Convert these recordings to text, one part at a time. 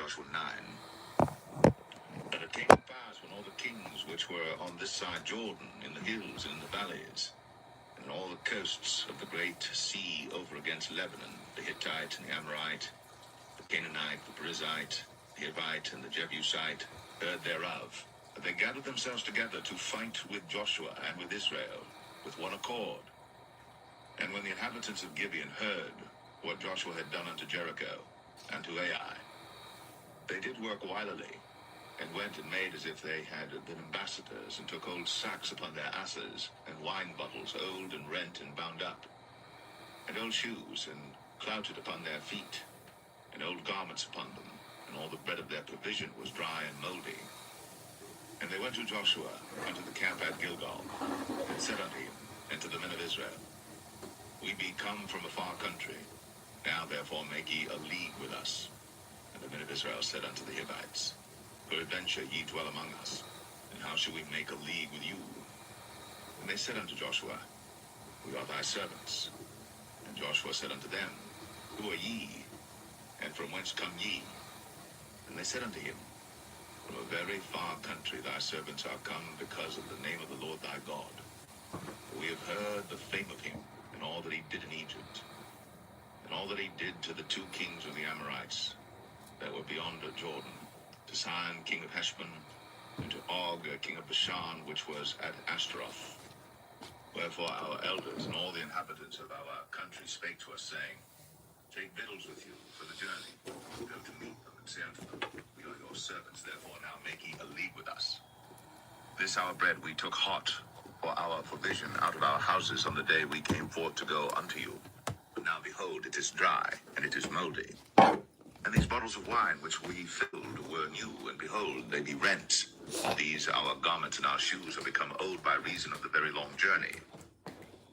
Joshua 9. And it came to pass when all the kings which were on this side Jordan, in the hills and in the valleys, and all the coasts of the great sea over against Lebanon, the Hittite and the Amorite, the Canaanite, the Perizzite, the Hivite, and the Jebusite, heard thereof, that they gathered themselves together to fight with Joshua and with Israel, with one accord. And when the inhabitants of Gibeon heard what Joshua had done unto Jericho and to Ai, they did work wilily, and went and made as if they had been ambassadors, and took old sacks upon their asses, and wine bottles old and rent and bound up, and old shoes, and clouted upon their feet, and old garments upon them, and all the bread of their provision was dry and mouldy. And they went to Joshua unto the camp at Gilgal, and said unto him, and to the men of Israel, We be come from a far country, now therefore make ye a league with us. And the men of Israel said unto the Hivites, Peradventure ye dwell among us, and how shall we make a league with you? And they said unto Joshua, We are thy servants. And Joshua said unto them, Who are ye, and from whence come ye? And they said unto him, From a very far country thy servants are come, because of the name of the Lord thy God. For we have heard the fame of him, and all that he did in Egypt, and all that he did to the two kings of the Amorites that were beyond Jordan, to Sihon king of Heshbon, and to Og king of Bashan, which was at Ashtaroth. Wherefore our elders and all the inhabitants of our country spake to us, saying, Take victuals with you for the journey. Go to meet them, and say unto them, We are your servants, therefore now make ye a league with us. This our bread we took hot for our provision out of our houses on the day we came forth to go unto you. But now behold, it is dry, and it is mouldy. And these bottles of wine which we filled were new, and behold, they be rent. These our garments and our shoes are become old by reason of the very long journey.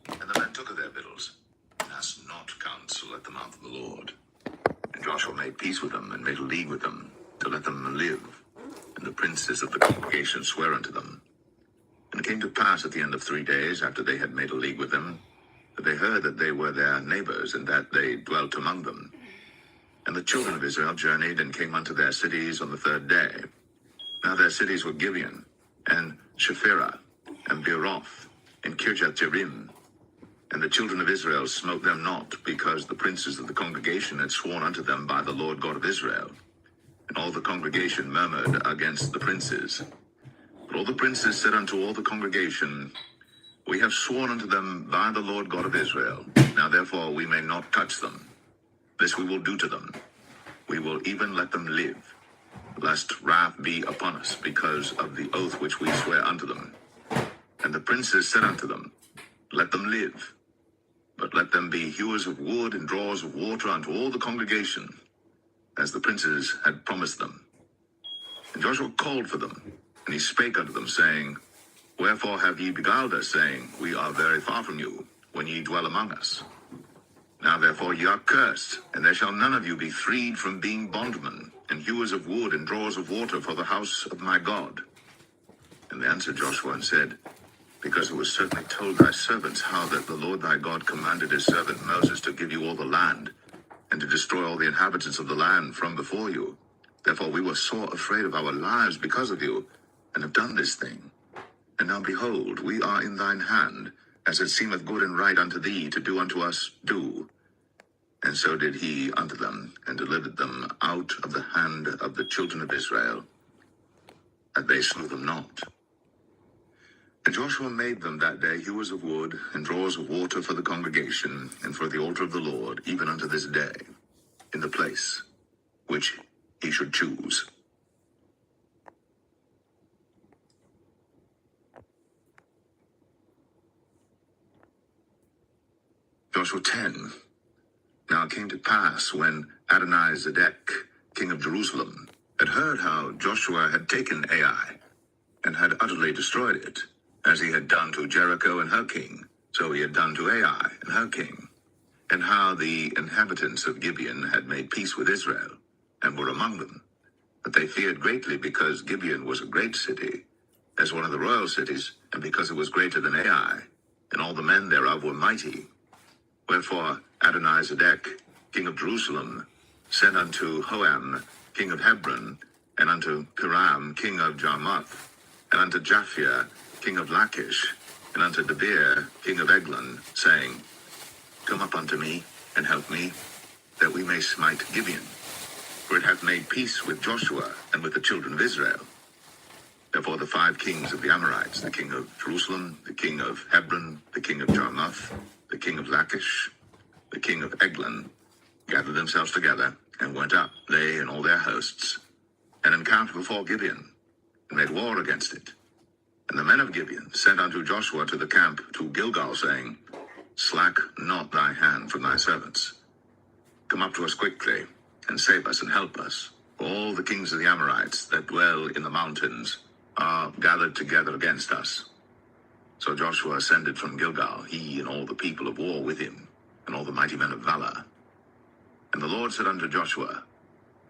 And the men took of their victuals, and asked not counsel at the mouth of the Lord. And Joshua made peace with them, and made a league with them, to let them live. And the princes of the congregation sware unto them. And it came to pass at the end of 3 days, after they had made a league with them, that they heard that they were their neighbors, and that they dwelt among them. And the children of Israel journeyed, and came unto their cities on the 3rd day. Now their cities were Gibeon, and Shephirah, and Beeroth, and Kirjath-jearim. And the children of Israel smote them not, because the princes of the congregation had sworn unto them by the Lord God of Israel. And all the congregation murmured against the princes. But all the princes said unto all the congregation, We have sworn unto them by the Lord God of Israel. Now therefore we may not touch them. This we will do to them. We will even let them live, lest wrath be upon us, because of the oath which we swear unto them. And the princes said unto them, Let them live, but let them be hewers of wood and drawers of water unto all the congregation, as the princes had promised them. And Joshua called for them, and he spake unto them, saying, Wherefore have ye beguiled us, saying, We are very far from you, when ye dwell among us? Now therefore ye are cursed, and there shall none of you be freed from being bondmen, and hewers of wood and drawers of water for the house of my God. And they answered Joshua and said, Because it was certainly told thy servants how that the Lord thy God commanded his servant Moses to give you all the land, and to destroy all the inhabitants of the land from before you. Therefore we were sore afraid of our lives because of you, and have done this thing. And now behold, we are in thine hand, as it seemeth good and right unto thee to do unto us, do. And so did he unto them, and delivered them out of the hand of the children of Israel, and they slew them not. And Joshua made them that day hewers of wood, and drawers of water for the congregation, and for the altar of the Lord, even unto this day, in the place which he should choose. Joshua 10. Now it came to pass, when Adonizedek, king of Jerusalem, had heard how Joshua had taken Ai, and had utterly destroyed it, as he had done to Jericho and her king, so he had done to Ai and her king, and how the inhabitants of Gibeon had made peace with Israel, and were among them, that they feared greatly, because Gibeon was a great city, as one of the royal cities, and because it was greater than Ai, and all the men thereof were mighty. Wherefore Adonizedek, king of Jerusalem, said unto Hoam, king of Hebron, and unto Piram, king of Jarmuth, and unto Japhia, king of Lachish, and unto Debir, king of Eglon, saying, Come up unto me, and help me, that we may smite Gibeon. For it hath made peace with Joshua and with the children of Israel. Therefore the 5 kings of the Amorites, the king of Jerusalem, the king of Hebron, the king of Jarmuth, the king of Lachish, the king of Eglon, gathered themselves together, and went up, they and all their hosts, and encamped before Gibeon, and made war against it. And the men of Gibeon sent unto Joshua to the camp to Gilgal, saying, Slack not thy hand from thy servants. Come up to us quickly, and save us and help us. For all the kings of the Amorites that dwell in the mountains are gathered together against us. So Joshua ascended from Gilgal, he and all the people of war with him, and all the mighty men of valor. And the Lord said unto Joshua,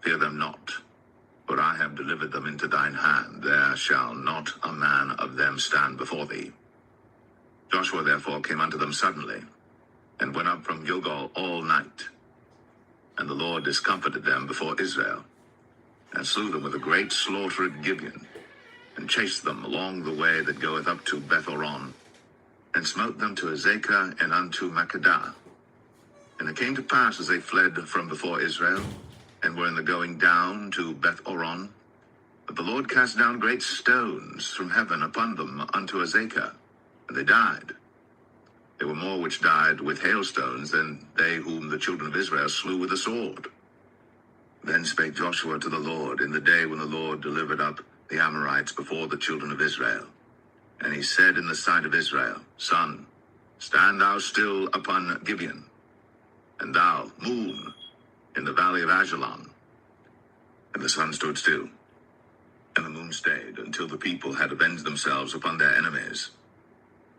Fear them not, for I have delivered them into thine hand. There shall not a man of them stand before thee. Joshua therefore came unto them suddenly, and went up from Gilgal all night. And the Lord discomfited them before Israel, and slew them with a great slaughter at Gibeon, and chased them along the way that goeth up to Beth-horon, and smote them to Azekah and unto Makkedah. And it came to pass, as they fled from before Israel, and were in the going down to Beth-horon, that the Lord cast down great stones from heaven upon them unto Azekah, and they died. There were more which died with hailstones than they whom the children of Israel slew with the sword. Then spake Joshua to the Lord in the day when the Lord delivered up the Amorites before the children of Israel. And he said in the sight of Israel, Sun, stand thou still upon Gibeon, and thou, moon, in the valley of Ajalon. And the sun stood still, and the moon stayed, until the people had avenged themselves upon their enemies.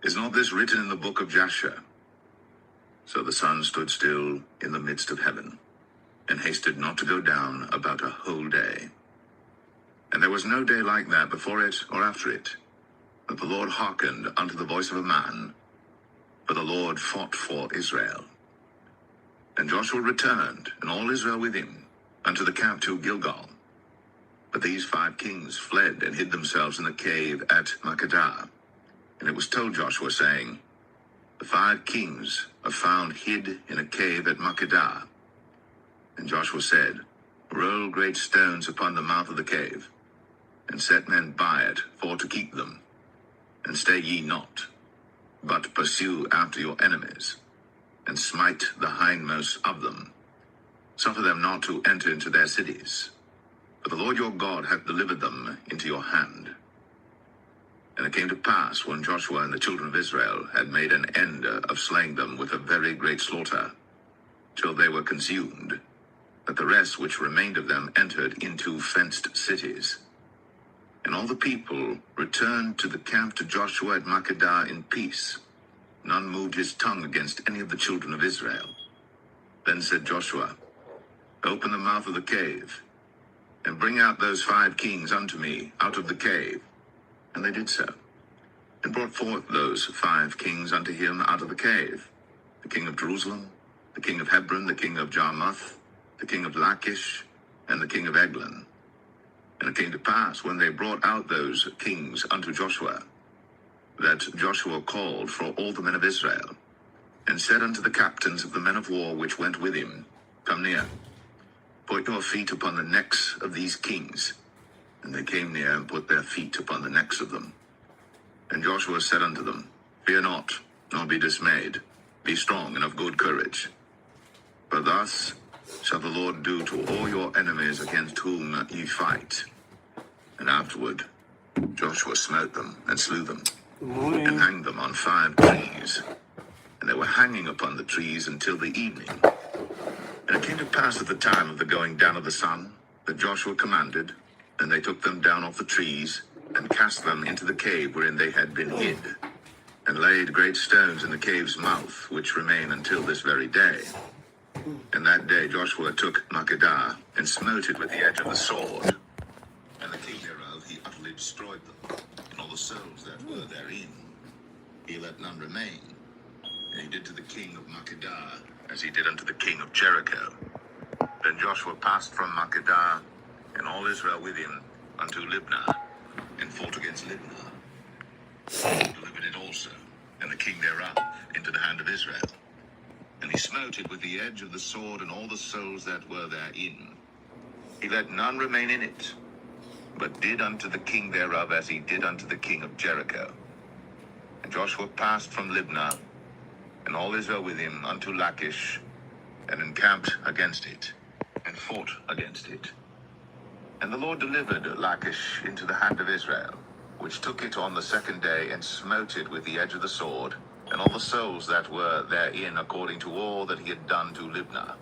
Is not this written in the book of Jasher? So the sun stood still in the midst of heaven, and hasted not to go down about a whole day. And there was no day like that before it or after it, that the Lord hearkened unto the voice of a man, for the Lord fought for Israel. And Joshua returned, and all Israel with him, unto the camp to Gilgal. But these 5 kings fled and hid themselves in the cave at Makkedah. And it was told Joshua, saying, The 5 kings are found hid in a cave at Makkedah. And Joshua said, Roll great stones upon the mouth of the cave, and set men by it for to keep them. And stay ye not, but pursue after your enemies, and smite the hindmost of them. Suffer them not to enter into their cities, for the Lord your God hath delivered them into your hand. And it came to pass, when Joshua and the children of Israel had made an end of slaying them with a very great slaughter, till they were consumed, that the rest which remained of them entered into fenced cities. And all the people returned to the camp to Joshua at Makkedah in peace. None moved his tongue against any of the children of Israel. Then said Joshua, Open the mouth of the cave, and bring out those 5 kings unto me out of the cave. And they did so, and brought forth those 5 kings unto him out of the cave, the king of Jerusalem, the king of Hebron, the king of Jarmuth, the king of Lachish, and the king of Eglon. And it came to pass, when they brought out those kings unto Joshua, that Joshua called for all the men of Israel, and said unto the captains of the men of war which went with him, Come near, put your feet upon the necks of these kings. And they came near, and put their feet upon the necks of them. And Joshua said unto them, Fear not, nor be dismayed. Be strong and of good courage. For thus shall the Lord do to all your enemies against whom ye fight. And afterward Joshua smote them, and slew them, and hanged them on 5 trees. And they were hanging upon the trees until the evening. And it came to pass at the time of the going down of the sun, that Joshua commanded, and they took them down off the trees, and cast them into the cave wherein they had been hid, and laid great stones in the cave's mouth, which remain until this very day. And that day Joshua took Makkedah, and smote it with the edge of the sword. And the king thereof he utterly destroyed them, and all the souls that were therein. He let none remain. And he did to the king of Makkedah as he did unto the king of Jericho. Then Joshua passed from Makkedah, and all Israel with him, unto Libnah, and fought against Libnah, and delivered it also, and the king thereof, into the hand of Israel. And he smote it with the edge of the sword, and all the souls that were therein. He let none remain in it, but did unto the king thereof as he did unto the king of Jericho. And Joshua passed from Libnah, and all Israel with him, unto Lachish, and encamped against it, and fought against it. And the Lord delivered Lachish into the hand of Israel, which took it on the second day, and smote it with the edge of the sword, and all the souls that were therein, according to all that he had done to Libnah.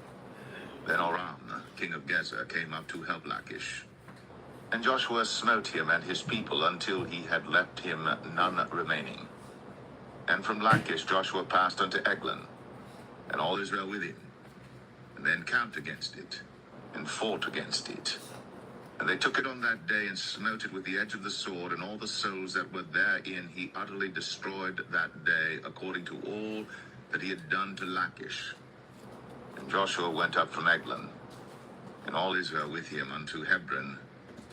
Then Aram, king of Gezer, came up to help Lachish. And Joshua smote him and his people until he had left him none remaining. And from Lachish Joshua passed unto Eglon, and all Israel with him. And they encamped against it, and fought against it. And they took it on that day, and smote it with the edge of the sword, and all the souls that were therein he utterly destroyed that day, according to all that he had done to Lachish. And Joshua went up from Eglon, and all Israel with him, unto Hebron,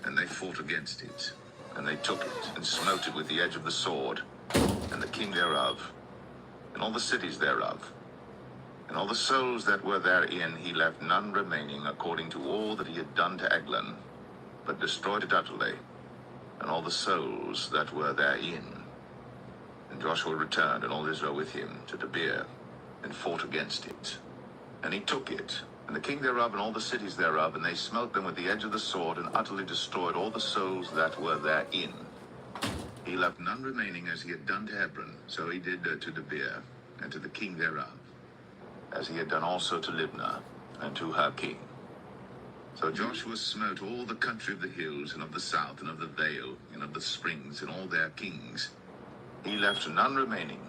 and they fought against it. And they took it, and smote it with the edge of the sword, and the king thereof, and all the cities thereof. And all the souls that were therein he left none remaining, according to all that he had done to Eglon, but destroyed it utterly, and all the souls that were therein. And Joshua returned, and all Israel with him, to Debir, and fought against it. And he took it, and the king thereof, and all the cities thereof, and they smote them with the edge of the sword, and utterly destroyed all the souls that were therein. He left none remaining, as he had done to Hebron, so he did to Debir, and to the king thereof, as he had done also to Libnah, and to her king. So Joshua smote all the country of the hills, and of the south, and of the vale, and of the springs, and all their kings. He left none remaining,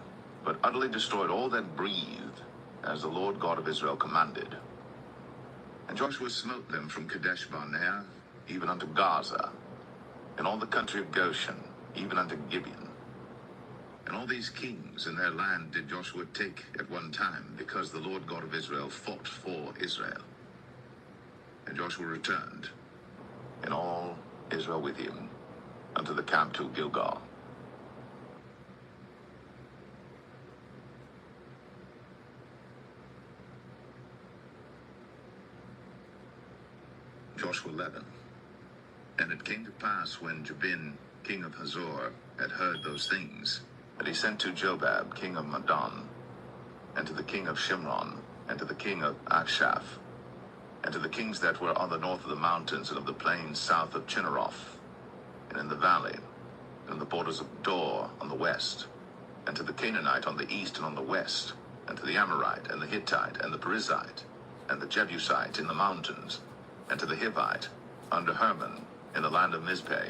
but utterly destroyed all that breathed, as the Lord God of Israel commanded. And Joshua smote them from Kadesh Barnea, even unto Gaza, and all the country of Goshen, even unto Gibeon. And all these kings and their land did Joshua take at one time, because the Lord God of Israel fought for Israel. And Joshua returned, and all Israel with him, unto the camp to Gilgal. Joshua 11. And it came to pass, when Jabin, king of Hazor, had heard those things, that he sent to Jobab, king of Madon, and to the king of Shimron, and to the king of Achshaph, and to the kings that were on the north of the mountains, and of the plains south of Chinneroth, and in the valley, and in the borders of Dor on the west, and to the Canaanite on the east and on the west, and to the Amorite, and the Hittite, and the Perizzite, and the Jebusite in the mountains, and to the Hivite, under Hermon, in the land of Mizpeh.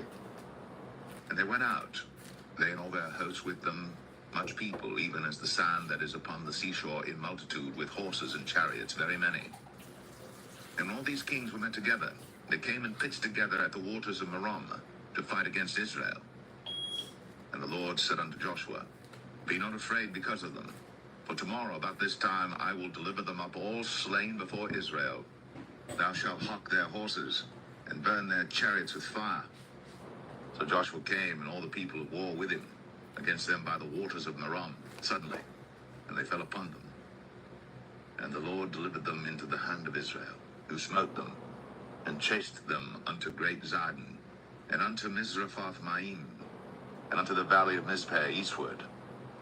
And they went out, they and all their hosts with them, much people, even as the sand that is upon the seashore in multitude, with horses and chariots, very many. And when all these kings were met together, they came and pitched together at the waters of Merom, to fight against Israel. And the Lord said unto Joshua, Be not afraid because of them, for tomorrow about this time I will deliver them up all slain before Israel. Thou shalt hock their horses, and burn their chariots with fire. So Joshua came, and all the people of war with him, against them by the waters of Merom, suddenly, and they fell upon them. And the Lord delivered them into the hand of Israel, who smote them, and chased them unto great Zidon, and unto Mizraphoth-maim, and unto the valley of Mizpeh eastward.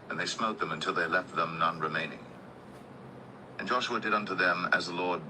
And they smote them until they left them none remaining. And Joshua did unto them as the Lord